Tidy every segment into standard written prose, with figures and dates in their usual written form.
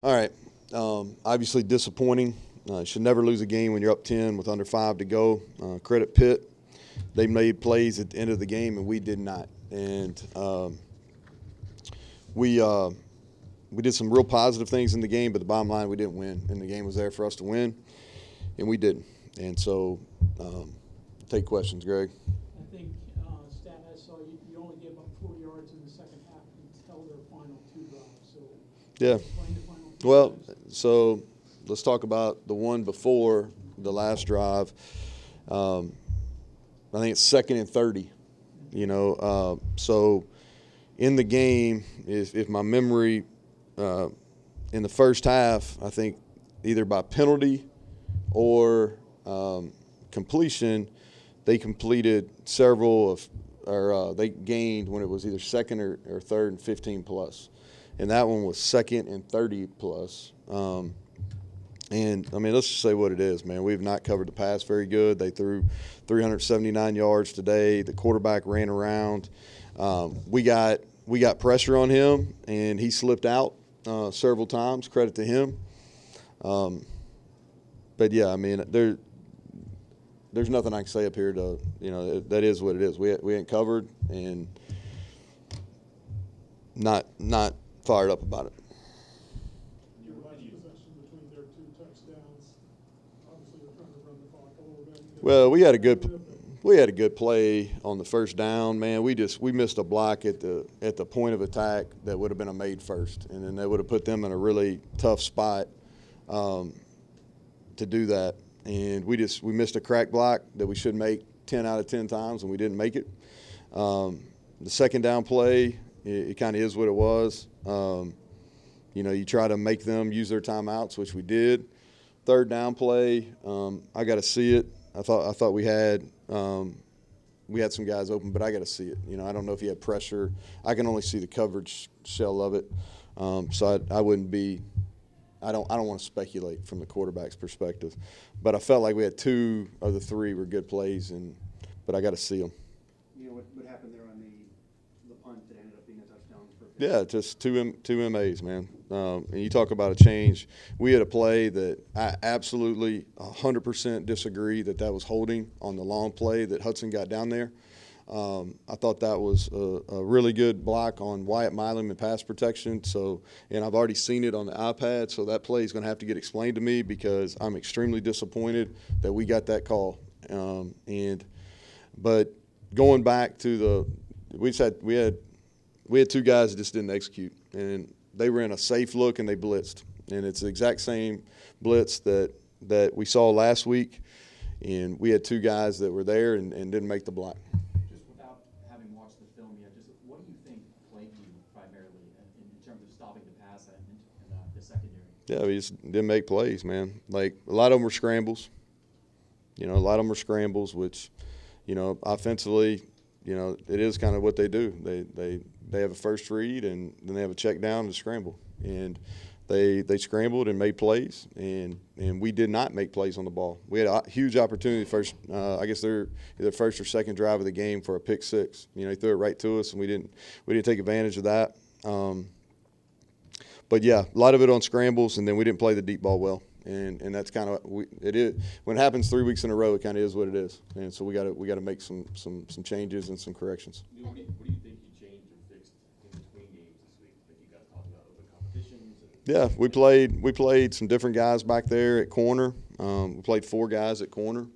All right. Obviously disappointing. Should never lose a game when you're up 10 with under 5 to go. Credit Pitt. They made plays at the end of the game, and we did not. And we did some real positive things in the game, but the bottom line, we didn't win. And the game was there for us to win, and we didn't. And so take questions, Greg. I think stat I saw you only gave up 4 yards in the second half until their final 2 drives. So Yeah. explain the final 2 Well, drives. so let's talk about the one before the last drive. I think it's 2nd and 30. So in the game, if my memory in the first half, I think either by penalty or completion, they completed several or they gained when it was either 2nd or 3rd and 15 plus. And that one was 2nd and 30 plus. And, I mean, let's just say what it is, man. We have not covered the pass very good. They threw 379 yards today. The quarterback ran around. We got pressure on him, and he slipped out several times. Credit to him. But, yeah, I mean, there's nothing I can say up here to, that is what it is. We ain't covered and not fired up about it. Well, we had a good play on the first down, man. We missed a block at the point of attack that would have been a made first, and then that would have put them in a really tough spot to do that. And we missed a crack block that we should make 10 out of 10 times, and we didn't make it. The second down play, it kind of is what it was. You try to make them use their timeouts, which we did. Third down play, I got to see it. I thought we had some guys open, but I got to see it. I don't know if he had pressure. I can only see the coverage shell of it, so I wouldn't be. I don't want to speculate from the quarterback's perspective, but I felt like we had 2 of the 3 were good plays, but I got to see them. What happened there on the punt that ended up being a touchdown for Pitt? Yeah, just two MAs, man. And you talk about a change. We had a play that I absolutely 100% disagree that was holding on the long play that Hudson got down there. I thought that was a really good block on Wyatt Milam in pass protection. And I've already seen it on the iPad, so that play is going to have to get explained to me because I'm extremely disappointed that we got that call. But going back to we had 2 guys that just didn't execute, and they ran a safe look and they blitzed, and it's the exact same blitz that we saw last week, and we had 2 guys that were there and didn't make the block. Just without having watched the film yet, just what do you think plagued you primarily in terms of stopping the pass in the secondary? Yeah, we just didn't make plays, man. Like a lot of them were scrambles. Which, offensively, it is kind of what they do. They have a first read and then they have a check down and scramble. And they scrambled and made plays, and we did not make plays on the ball. We had a huge opportunity first. I guess they're either first or second drive of the game for a pick six. He threw it right to us, and we didn't take advantage of that. But yeah, a lot of it on scrambles, and then we didn't play the deep ball well. And that's kind of it is when it happens 3 weeks in a row. It kind of is what it is, and so we got to make some changes and some corrections. What do you think you changed or fixed in between games this week? Like you guys talking about open competitions? Yeah, we played some different guys back there at corner. We played 4 guys at corner.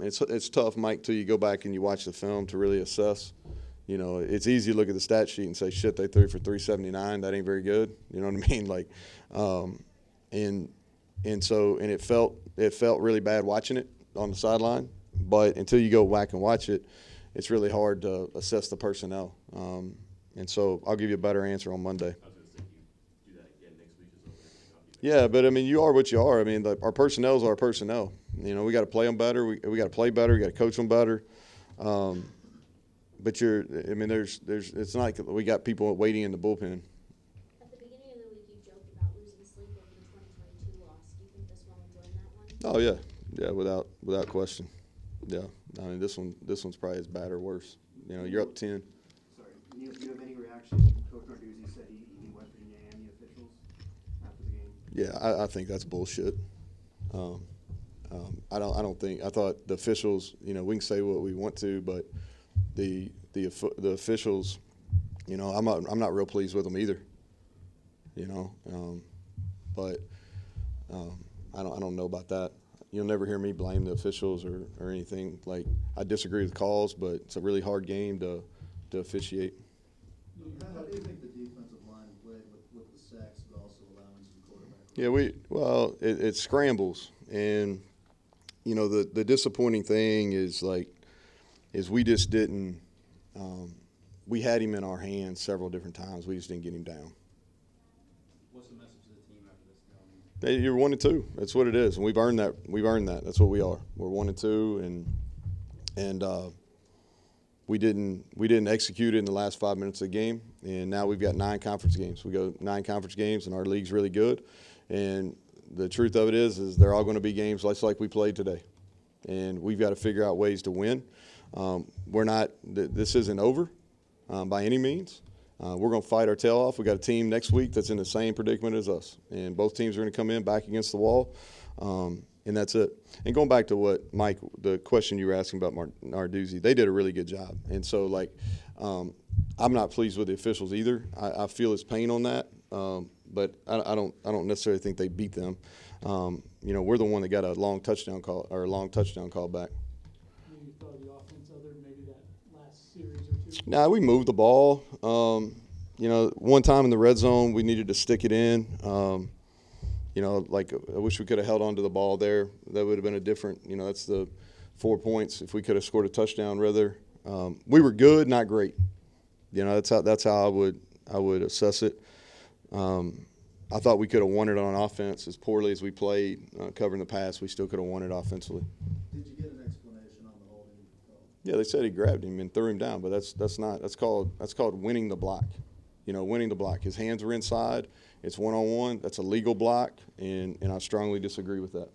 It's tough, Mike, till you go back and you watch the film to really assess. It's easy to look at the stat sheet and say, shit, they threw for 379. That ain't very good. You know what I mean? Like, and it felt really bad watching it on the sideline. But until you go back and watch it, it's really hard to assess the personnel. And so I'll give you a better answer on Monday. I was going to say, you do that again next week as well. Yeah, but I mean, you are what you are. I mean, our personnel is our personnel. We got to play them better. We got to play better. We got to coach them better. But it's not like we got people waiting in the bullpen. At the beginning of the week, you joked about losing sleep over the 2022 loss. Do you think this one will join that one? Oh yeah, without question. Yeah, I mean this one's probably as bad or worse. You're up 10. Sorry, Neal, do you have any reaction? Coach Narduzzi said he went for the officials after Yeah, I think that's bullshit. I don't think. I thought the officials. You know, we can say what we want to, but the officials. You know, I'm not real pleased with them either. You know, but I don't know about that. You'll never hear me blame the officials or anything. Like, I disagree with calls, but it's a really hard game to officiate. How do you think the defensive line played with the sacks, but also allowing some quarterback? Yeah, it scrambles, and you know the disappointing thing is we just didn't. We had him in our hands several different times. We just didn't get him down. What's the message to the team after this game? Hey, you're 1-2. That's what it is, and we've earned that. We've earned that. That's what we are. We're 1-2, and we didn't execute it in the last 5 minutes of the game, and now we've got 9 conference games. We go 9 conference games, and our league's really good. And the truth of it is they're all going to be games like we played today, and we've got to figure out ways to win. We're not. This isn't over by any means. We're going to fight our tail off. We got a team next week that's in the same predicament as us, and both teams are going to come in back against the wall, and that's it. And going back to what Mike, the question you were asking about Narduzzi, they did a really good job. And so, I'm not pleased with the officials either. I feel his pain on that, but I don't necessarily think they beat them. You know, we're the one that got a long touchdown call back. Maybe you thought of the offense other than maybe that last series or two? Nah, we moved the ball. You know, one time in the red zone, we needed to stick it in. You know, I wish we could have held on to the ball there. That would have been a different, you know, that's the 4 points. If we could have scored a touchdown rather. We were good, not great. You know, that's how I would assess it. I thought we could have won it on offense as poorly as we played, covering the pass. We still could have won it offensively. Did you get an explanation on the holding call? Yeah, they said he grabbed him and threw him down, but that's called winning the block. You know, winning the block. His hands were inside. It's one-on-one. That's a legal block, and I strongly disagree with that.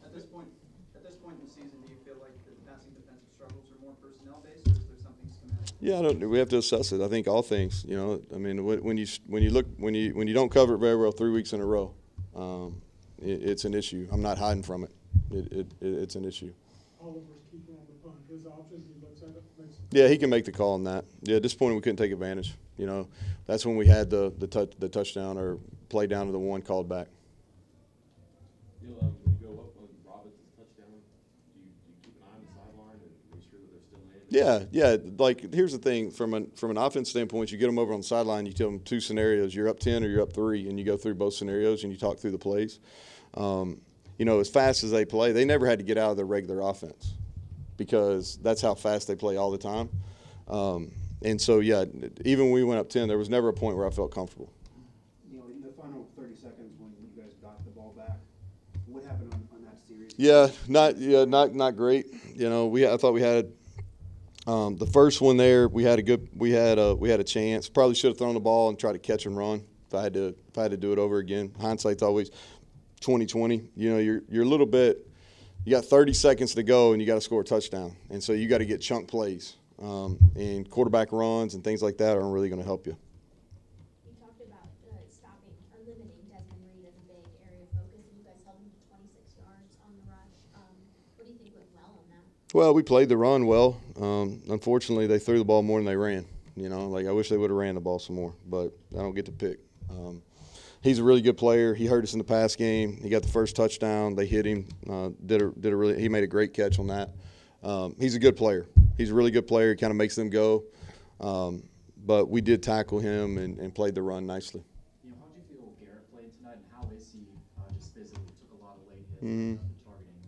At this point in the season, do you feel like the passing defensive struggles are more personnel-based, or is there something schematic? Yeah, we have to assess it. I think all things. You know, I mean, when you don't cover it very well 3 weeks in a row, it's an issue. I'm not hiding from it. It's an issue. Oliver's keeping on the punt. His option, he looks at it, makes. Yeah, he can make the call on that. Yeah, disappointing we couldn't take advantage. You know, that's when we had the touchdown or play down to the one called back. Neal, when you go up on Robinson's touchdown, do you keep an eye on the sideline and make sure that they're still in? Yeah. Like, here's the thing. From an offense standpoint, you get them over on the sideline, you tell them 2 scenarios. You're up 10 or you're up 3, and you go through both scenarios and you talk through the plays. You know, as fast as they play, they never had to get out of their regular offense because that's how fast they play all the time. And so, yeah, even when we went up 10, there was never a point where I felt comfortable. You know, in the final 30 seconds when you guys got the ball back, what happened on that series? Not great. You know, I thought we had the first one there. We had a chance. Probably should have thrown the ball and tried to catch and run. If I had to do it over again, hindsight's always 20/20. You know, you're a little bit. You got 30 seconds to go and you got to score a touchdown, and so you got to get chunk plays. And quarterback runs and things like that aren't really going to help you. You talked about stopping or limiting Desmond Reed as a big area of focus, and you guys held him to 26 yards on the rush. What do you think went well on that? Well, we played the run well. Unfortunately, they threw the ball more than they ran. You know, like I wish they would have ran the ball some more, but I don't get to pick. He's a really good player. He hurt us in the pass game. He got the first touchdown. They hit him. He made a great catch on that. He's a good player. He's a really good player. He kind of makes them go. But we did tackle him and played the run nicely. You know, how did you feel Garrett played tonight, and how is he just physically? Took a lot of late hits, targeting.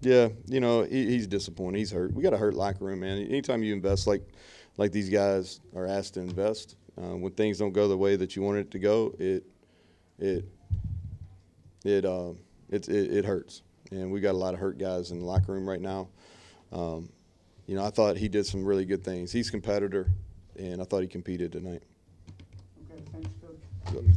Yeah, you know, he's disappointed. He's hurt. We got a hurt locker room, man. Anytime you invest like these guys are asked to invest, when things don't go the way that you want it to go, it hurts. And we got a lot of hurt guys in the locker room right now. You know, I thought he did some really good things. He's a competitor, and I thought he competed tonight. Okay, thanks, Coach.